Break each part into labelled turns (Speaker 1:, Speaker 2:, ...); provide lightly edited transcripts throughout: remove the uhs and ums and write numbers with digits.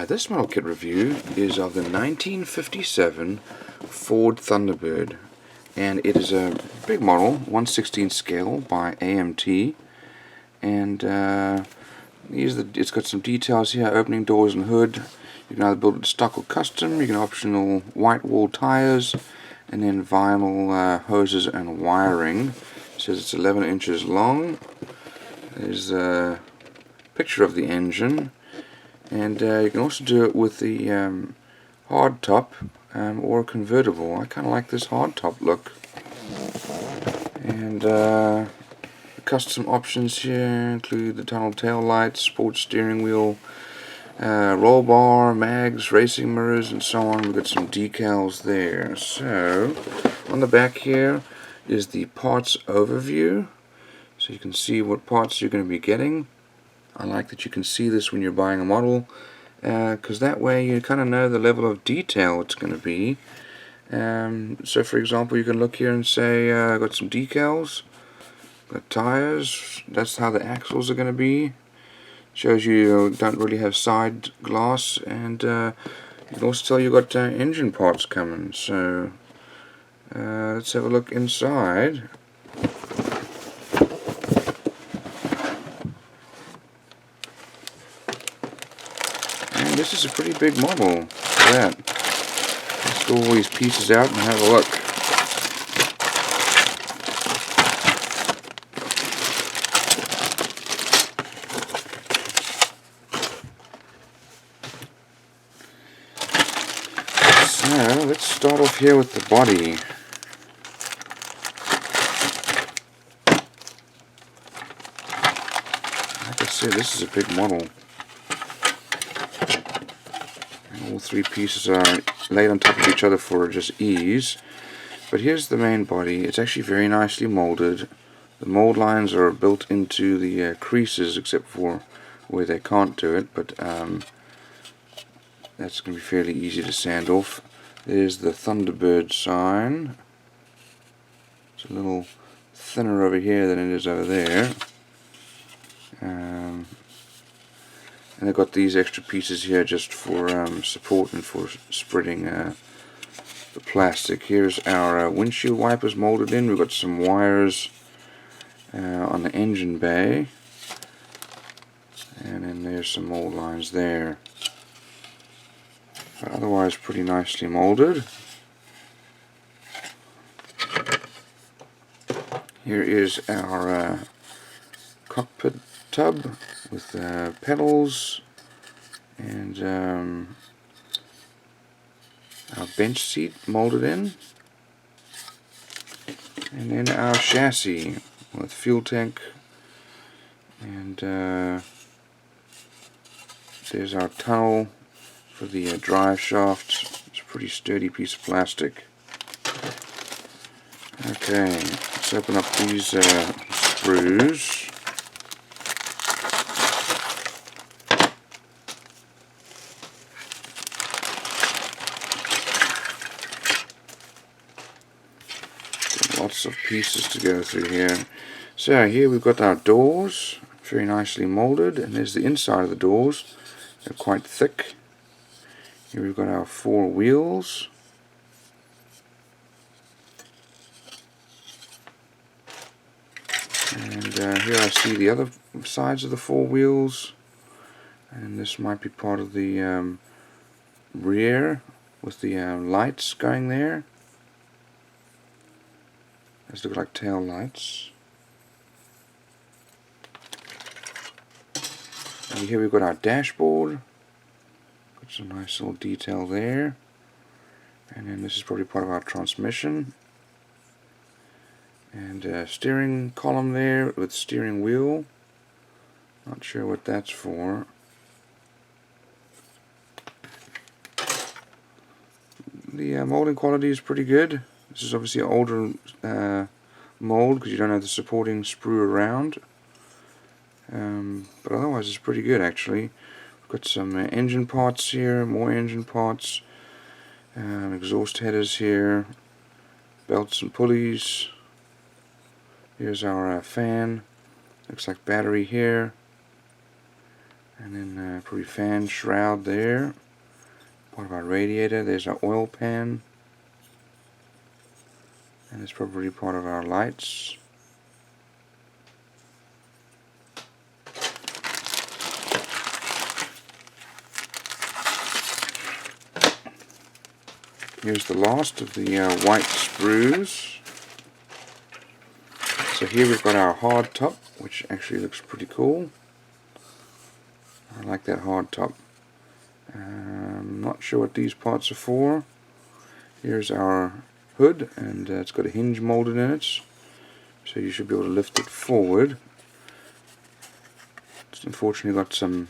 Speaker 1: This model kit review is of the 1957 Ford Thunderbird, and it is a big model, 1/16 scale by AMT, and it's got some details here: opening doors and hood. You can either build it stock or custom. You can optional white wall tires, and then vinyl hoses and wiring. It says it's 11 inches long. There's a picture of the engine. And you can also do it with the hard top or a convertible. I kind of like this hard top look. And the custom options here include the tunnel tail lights, sports steering wheel, roll bar, mags, racing mirrors, and so on. We've got some decals there. So on the back here is the parts overview, so you can see what parts you're going to be getting. I like that you can see this when you're buying a model, because that way you kind of know the level of detail it's going to be. So for example, you can look here and say, I've got some decals, got tires, that's how the axles are going to be. Shows you don't really have side glass, and you can also tell you've got engine parts coming. So let's have a look inside. And this is a pretty big model. Look at that. Let's go all these pieces out and have a look. So let's start off here with the body. Like I said, this is a big model. All three pieces are laid on top of each other for just ease. But here's the main body. It's actually very nicely molded. The mold lines are built into the creases, except for where they can't do it, but that's going to be fairly easy to sand off. There's the Thunderbird sign. It's a little thinner over here than it is over there. And they've got these extra pieces here just for support and for spreading the plastic. Here's our windshield wipers molded in. We've got some wires on the engine bay, and then there's some mold lines there. But otherwise pretty nicely molded. Here is our cockpit tub with pedals, and our bench seat molded in, and then our chassis with fuel tank, and there's our tunnel for the drive shaft. It's a pretty sturdy piece of plastic. Okay, let's open up these sprues. Lots of pieces to go through here. So here we've got our doors, very nicely molded, and there's the inside of the doors. They're quite thick. Here we've got our four wheels. And here I see the other sides of the four wheels, and this might be part of the rear with the lights going there. Those look like tail lights. And here we've got our dashboard. Got some nice little detail there. And then this is probably part of our transmission. And steering column there with steering wheel. Not sure what that's for. The molding quality is pretty good. This is obviously an older mold because you don't have the supporting sprue around. But otherwise it's pretty good actually. We've got some engine parts here, more engine parts, exhaust headers here, belts and pulleys, Here's our fan. Looks like battery here. And then probably fan shroud there. Part of our radiator. There's our oil pan. And it's probably part of our lights. Here's the last of the white sprues. So here we've got our hard top, which actually looks pretty cool. I like that hard top. I'm not sure what these parts are for. Here's our hood, and it's got a hinge molded in it, so you should be able to lift it forward. It's unfortunately got some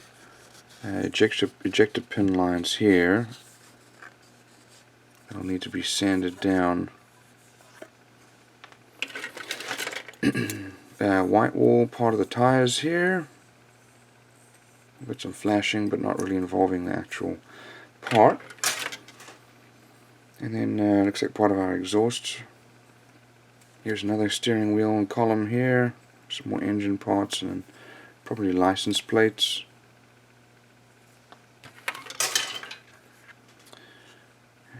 Speaker 1: ejector pin lines here. That'll need to be sanded down. White wall part of the tires here. Got some flashing, but not really involving the actual part. And then looks like part of our exhaust. Here's another steering wheel and column here. Some more engine parts and probably license plates.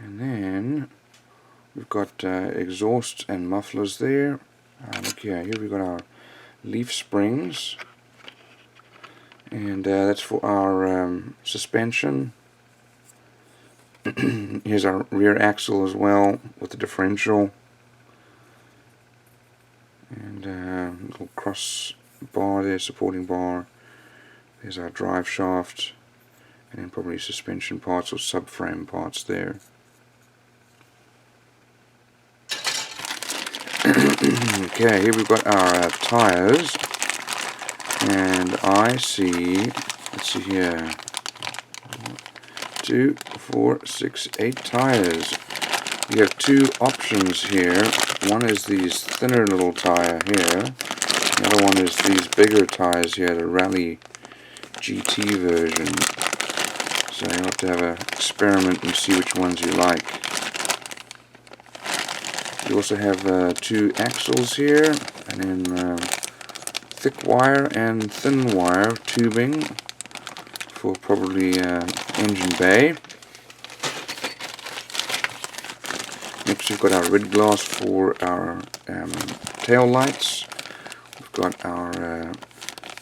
Speaker 1: And then we've got exhaust and mufflers there. Look here, we've got our leaf springs, and that's for our suspension. Here's our rear axle as well with the differential, and little cross bar there, supporting bar. There's our drive shaft, and then probably suspension parts or subframe parts there. Okay, here we've got our tires, and I see, let's see here, 2, 4, 6, 8 tires. You have two options here. One is these thinner little tire here. The other one is these bigger tires here, the Rally GT version. So you have to have an experiment and see which ones you like. You also have two axles here, and then thick wire and thin wire tubing for probably engine bay. Next we've got our red glass for our tail lights. We've got our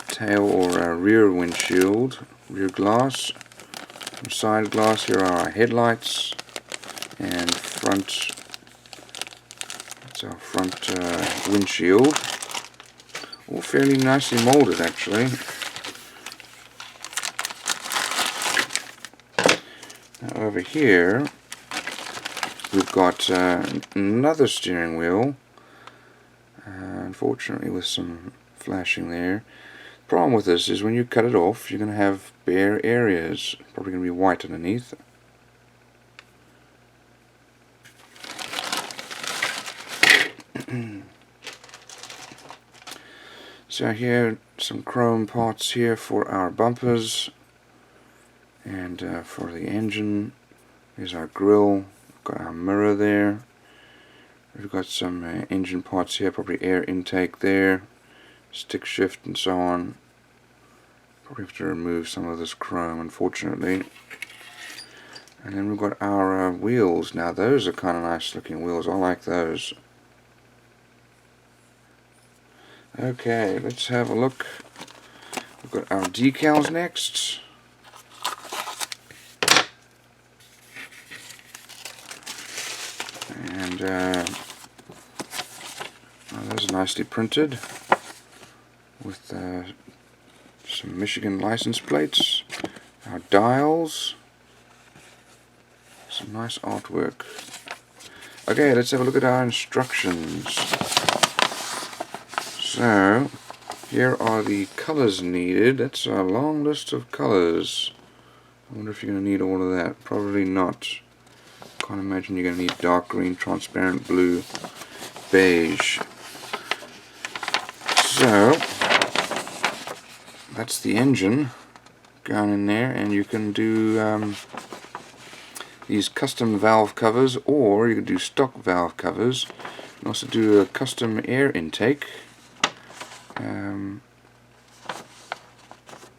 Speaker 1: tail or rear windshield, rear glass. Side glass, here are our headlights, and front. Our front windshield, all fairly nicely molded actually. Now over here we've got another steering wheel, unfortunately with some flashing there. The problem with this is when you cut it off you're going to have bare areas, probably going to be white underneath. So here, some chrome parts here for our bumpers, and for the engine. Here's our grille. We've got our mirror there. We've got some engine parts here, probably air intake there, stick shift and so on. Probably have to remove some of this chrome, unfortunately. And then we've got our wheels. Now those are kind of nice looking wheels. I like those. Okay, let's have a look. We've got our decals next. And those are nicely printed with some Michigan license plates. Our dials. Some nice artwork. Okay, let's have a look at our instructions. So, here are the colors needed. That's a long list of colors. I wonder if you're going to need all of that. Probably not. Can't imagine you're going to need dark green, transparent blue, beige. So, that's the engine going in there, and you can do these custom valve covers, or you can do stock valve covers. You can also do a custom air intake.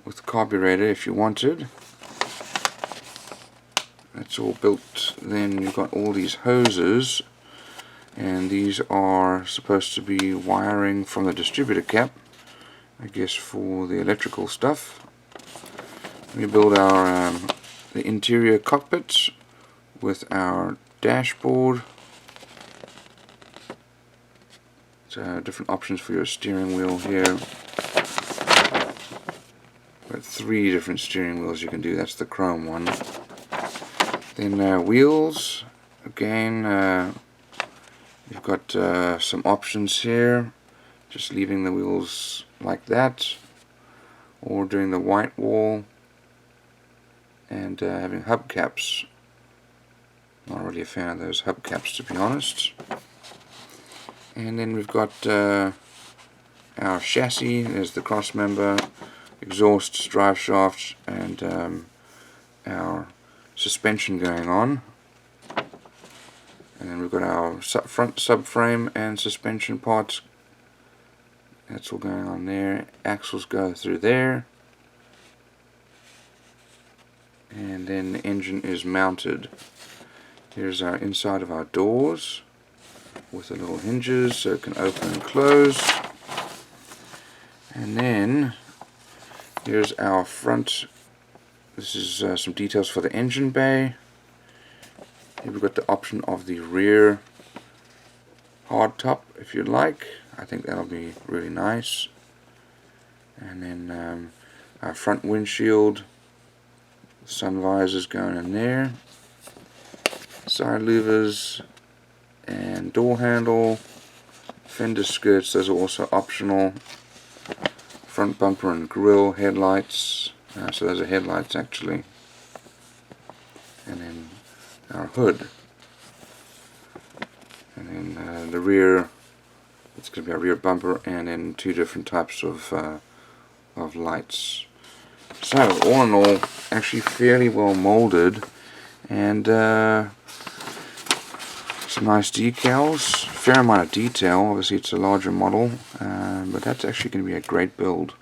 Speaker 1: with the carburetor if you wanted. That's all built. Then you've got all these hoses, and these are supposed to be wiring from the distributor cap, I guess, for the electrical stuff. We build our the interior cockpit with our dashboard. So different options for your steering wheel here. Got 3 different steering wheels you can do. That's the chrome one. Then wheels. Again, you've got some options here. Just leaving the wheels like that, or doing the white wall and having hubcaps. Not really a fan of those hubcaps, to be honest. And then we've got our chassis. There's the cross member, exhausts, drive shafts, and our suspension going on. And then we've got our front subframe and suspension parts. That's all going on there. Axles go through there. And then the engine is mounted. Here's our inside of our doors with the little hinges so it can open and close. And then here's our front. This is some details for the engine bay. Here we've got the option of the rear hardtop if you'd like. I think that'll be really nice. And then our front windshield, sun visors going in there, side louvers and door handle, fender skirts, those are also optional, front bumper and grille, headlights, so those are headlights actually, and then our hood, and then the rear, it's going to be our rear bumper, and then 2 different types of lights. So all in all, actually fairly well molded, and some nice decals, fair amount of detail. Obviously it's a larger model, but that's actually going to be a great build.